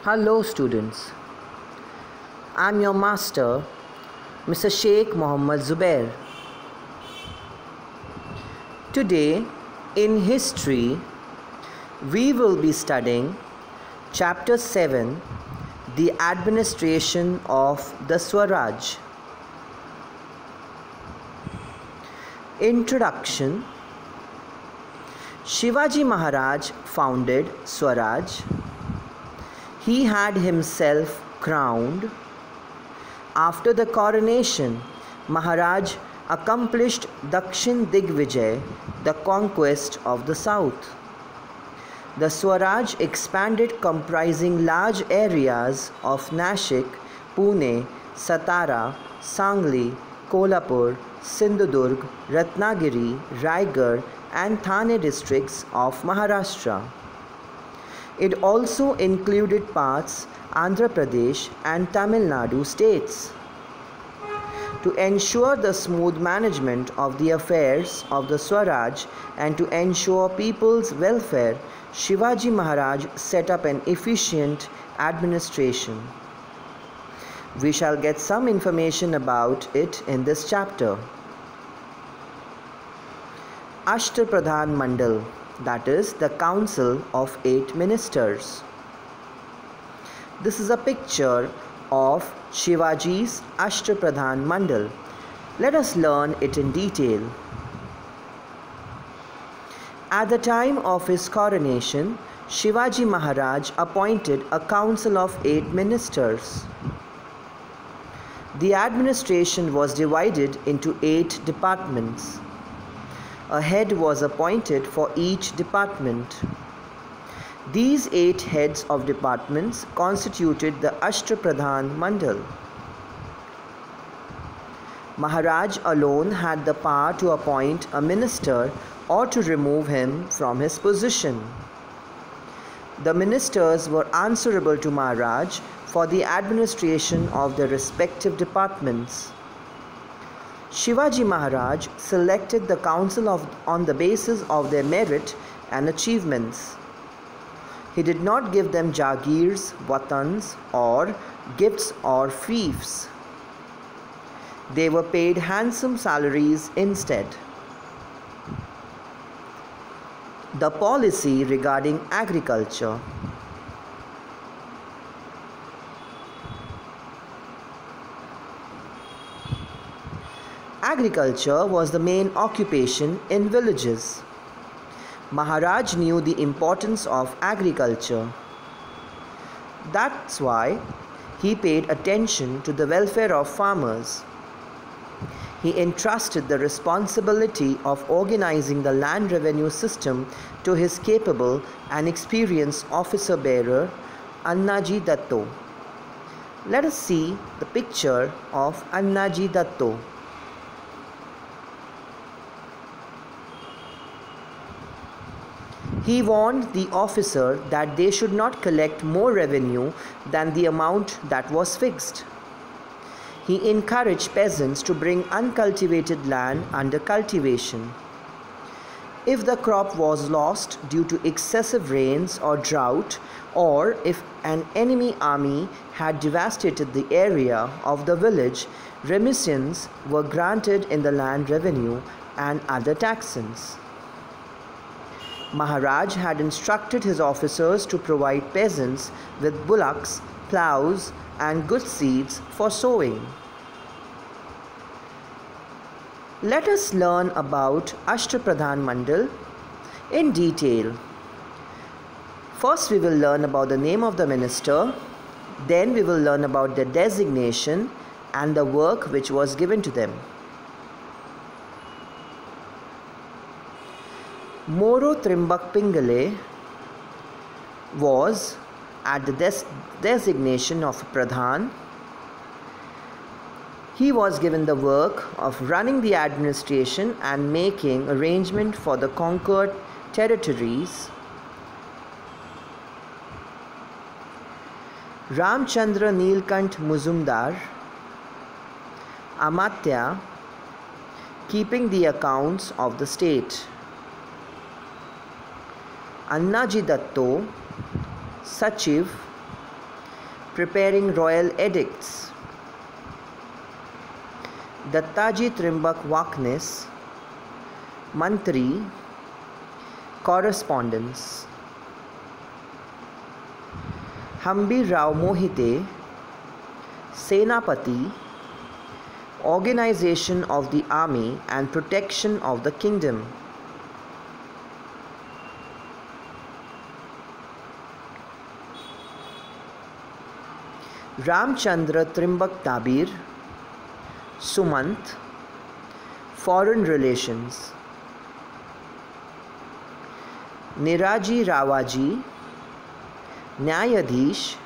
Hello students, I am your master, Mr. Sheikh Mohammed Zubair. Today in history, we will be studying Chapter 7, the administration of the Swaraj. Introduction. Shivaji Maharaj founded Swaraj. He had himself crowned. After the coronation, Maharaj accomplished Dakshin Digvijay, the conquest of the south. The Swaraj expanded, comprising large areas of Nashik, Pune, Satara, Sangli, Kolhapur, Sindhudurg, Ratnagiri, Raigad and Thane districts of Maharashtra. It also included parts Andhra Pradesh and Tamil Nadu states. To ensure the smooth management of the affairs of the Swaraj and to ensure people's welfare, Shivaji Maharaj set up an efficient administration. We shall get some information about it in this chapter. Ashtapradhan Mandal, that is the Council of 8 Ministers. This is a picture of Shivaji's Ashtapradhan Mandal. Let us learn it in detail. At the time of his coronation, Shivaji Maharaj appointed a council of 8 ministers. The administration was divided into 8 departments. A head was appointed for each department. These 8 heads of departments constituted the Ashtapradhan Mandal. Maharaj alone had the power to appoint a minister or to remove him from his position. The ministers were answerable to Maharaj for the administration of their respective departments. Shivaji Maharaj selected the council on the basis of their merit and achievements. He did not give them jagirs, watans, or gifts or fiefs. They were paid handsome salaries instead. The policy regarding agriculture. Agriculture was the main occupation in villages. Maharaj knew the importance of agriculture. That's why he paid attention to the welfare of farmers. He entrusted the responsibility of organizing the land revenue system to his capable and experienced officer bearer, Annaji Datto. Let us see the picture of Annaji Datto. He warned the officer that they should not collect more revenue than the amount that was fixed. He encouraged peasants to bring uncultivated land under cultivation. If the crop was lost due to excessive rains or drought, or if an enemy army had devastated the area of the village, remissions were granted in the land revenue and other taxes. Maharaj had instructed his officers to provide peasants with bullocks, ploughs, and good seeds for sowing. Let us learn about Ashtapradhan Mandal in detail. First, we will learn about the name of the minister. Then we will learn about their designation and the work which was given to them. Moro Trimbak Pingale was at the designation of Pradhan. He was given the work of running the administration and making arrangement for the conquered territories. Ramchandra Nilkant Muzumdar, Amatya, keeping the accounts of the state. Annaji Datto, Sachiv, preparing royal edicts. Dattaji Trimbak Vaknis, Mantri, correspondence. Hambir Rao Mohite, Senapati, organization of the army and protection of the kingdom. Ramchandra Trimbak Tabir, Sumant, foreign relations. Niraji Rawaji, Nyayadhish,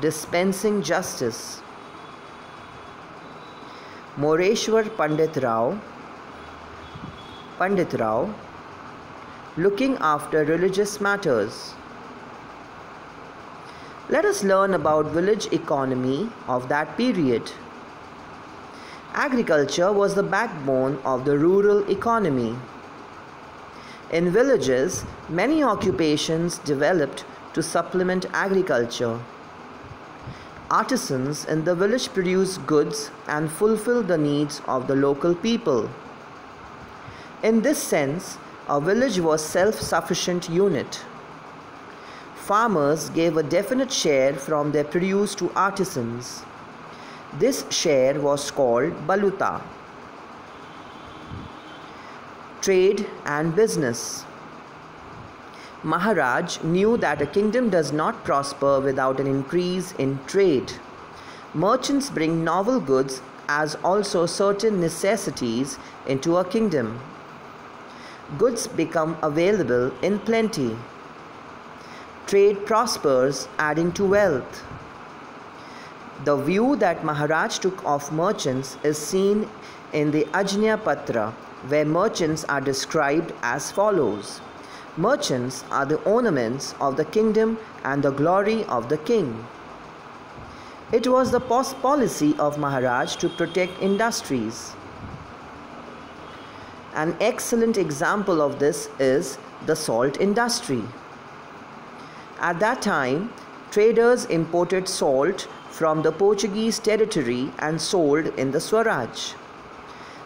dispensing justice. Moreshwar Pandit Rao, looking after religious matters. Let us learn about village economy of that period. Agriculture was the backbone of the rural economy. In villages, many occupations developed to supplement agriculture. Artisans in the village produced goods and fulfilled the needs of the local people. In this sense, a village was a self-sufficient unit. Farmers gave a definite share from their produce to artisans. This share was called baluta. Trade and business. Maharaj knew that a kingdom does not prosper without an increase in trade. Merchants bring novel goods as also certain necessities into a kingdom. Goods become available in plenty. Trade prospers, adding to wealth. The view that Maharaj took of merchants is seen in the Ajna Patra, where merchants are described as follows. Merchants are the ornaments of the kingdom and the glory of the king. It was the policy of Maharaj to protect industries. An excellent example of this is the salt industry. At that time, traders imported salt from the Portuguese territory and sold in the Swaraj.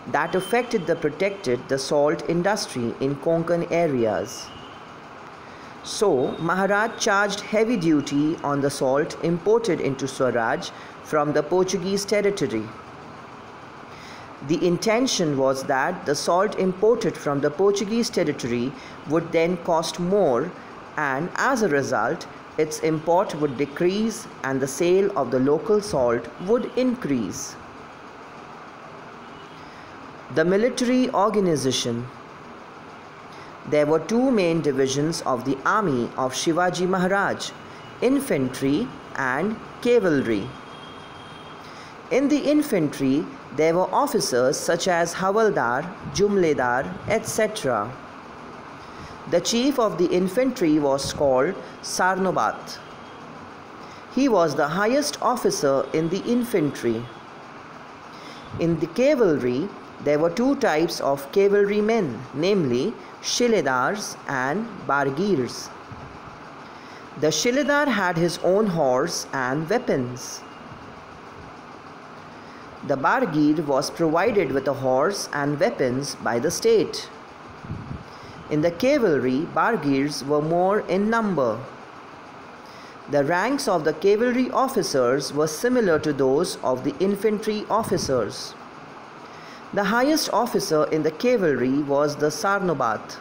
That protected the salt industry in Konkan areas. So, Maharaj charged heavy duty on the salt imported into Swaraj from the Portuguese territory. The intention was that the salt imported from the Portuguese territory would then cost more, and as a result, its import would decrease and the sale of the local salt would increase. The military organization. There were two main divisions of the army of Shivaji Maharaj, infantry and cavalry. In the infantry, there were officers such as Havaldar, Jumledar, etc. The chief of the infantry was called Sarnobat. He was the highest officer in the infantry. In the cavalry, there were two types of cavalrymen, namely Shiledars and Bargirs. The Shiledar had his own horse and weapons. The Bargir was provided with a horse and weapons by the state. In the cavalry, Bargirs were more in number. The ranks of the cavalry officers were similar to those of the infantry officers. The highest officer in the cavalry was the Sarnobat.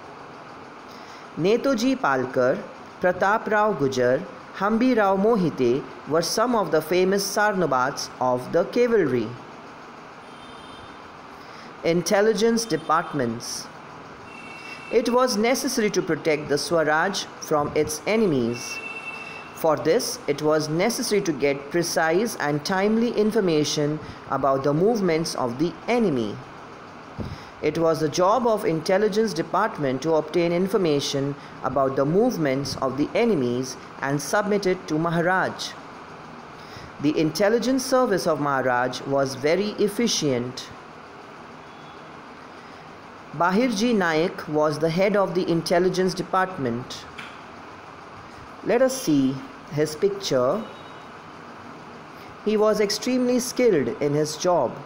Netoji Palkar, Pratap Rao Gujar, Hambir Rao Mohite were some of the famous Sarnobats of the cavalry. Intelligence departments. It was necessary to protect the Swaraj from its enemies. For this, it was necessary to get precise and timely information about the movements of the enemy. It was the job of intelligence department to obtain information about the movements of the enemies and submit it to Maharaj. The intelligence service of Maharaj was very efficient. Bahirji Naik was the head of the intelligence department. Let us see his picture. He was extremely skilled in his job.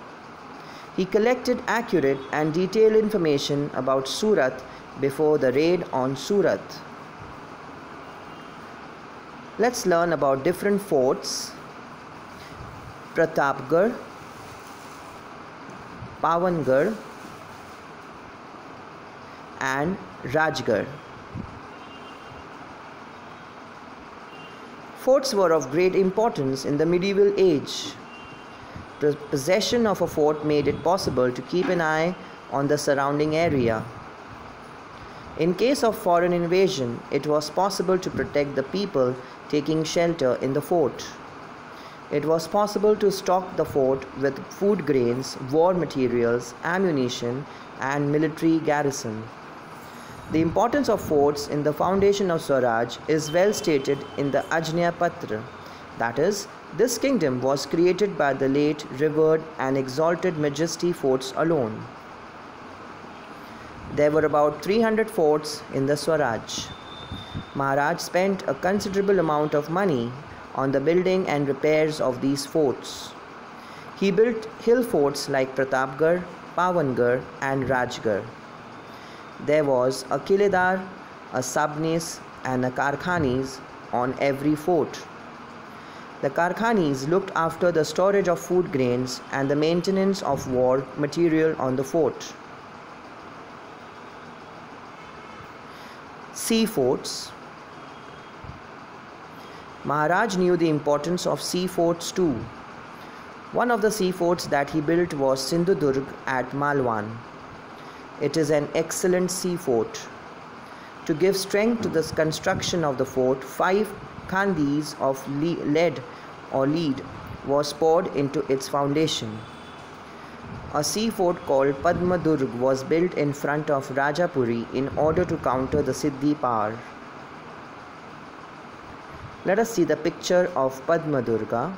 He collected accurate and detailed information about Surat before the raid on Surat. Let's learn about different forts: Pratapgarh, Pavangarh, and Rajgarh. Forts were of great importance in the medieval age. The possession of a fort made it possible to keep an eye on the surrounding area. In case of foreign invasion, it was possible to protect the people taking shelter in the fort. It was possible to stock the fort with food grains, war materials, ammunition, and military garrison. The importance of forts in the foundation of Swaraj is well stated in the Ajna Patra. That is, this kingdom was created by the late, revered, and exalted Majesty forts alone. There were about 300 forts in the Swaraj. Maharaj spent a considerable amount of money on the building and repairs of these forts. He built hill forts like Pratapgarh, Pavangarh, and Rajgarh. There was a Kiledar, a Sabnis, and a Karkhanis on every fort. The Karkhanis looked after the storage of food grains and the maintenance of war material on the fort. Sea forts. Maharaj knew the importance of sea forts too. One of the sea forts that he built was Sindhudurg at Malwan. It is an excellent sea fort. To give strength to the construction of the fort, 5 khandis of lead was poured into its foundation. A sea fort called Padmadurg was built in front of Rajapuri in order to counter the Siddhi power. Let us see the picture of Padmadurga.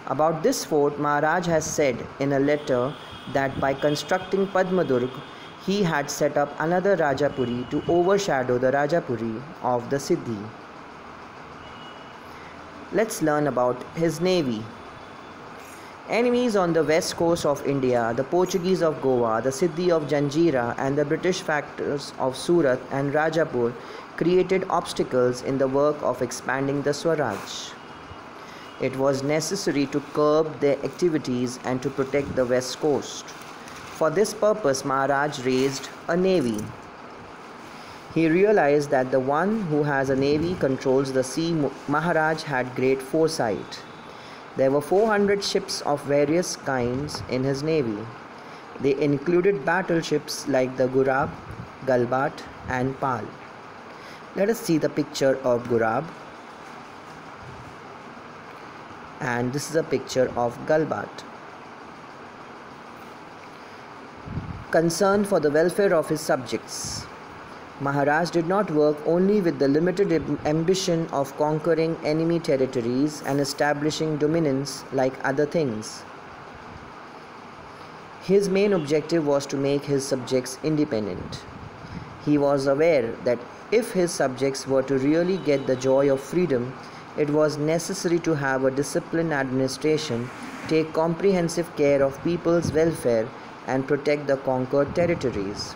About this fort, Maharaj has said in a letter that by constructing Padmadurg, he had set up another Rajapuri to overshadow the Rajapuri of the Siddhi. Let's learn about his navy. Enemies on the west coast of India, the Portuguese of Goa, the Siddhi of Janjira, and the British factors of Surat and Rajapur created obstacles in the work of expanding the Swaraj. It was necessary to curb their activities and to protect the west coast. For this purpose, Maharaj raised a navy. He realized that the one who has a navy controls the sea. Maharaj had great foresight. There were 400 ships of various kinds in his navy. They included battleships like the Gurab, Galbat, and Pal. Let us see the picture of Gurab. And this is a picture of Galbat. Concern for the welfare of his subjects. Maharaj did not work only with the limited ambition of conquering enemy territories and establishing dominance like other things. His main objective was to make his subjects independent. He was aware that if his subjects were to really get the joy of freedom, it was necessary to have a disciplined administration, take comprehensive care of people's welfare, and protect the conquered territories.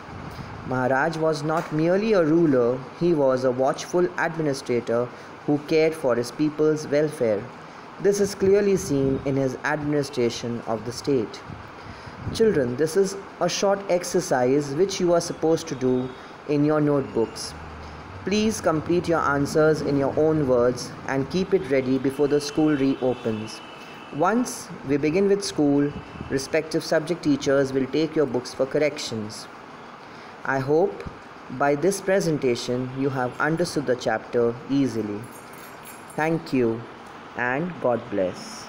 Maharaj was not merely a ruler, he was a watchful administrator who cared for his people's welfare. This is clearly seen in his administration of the state. Children, this is a short exercise which you are supposed to do in your notebooks. Please complete your answers in your own words and keep it ready before the school reopens. Once we begin with school, respective subject teachers will take your books for corrections. I hope by this presentation you have understood the chapter easily. Thank you and God bless.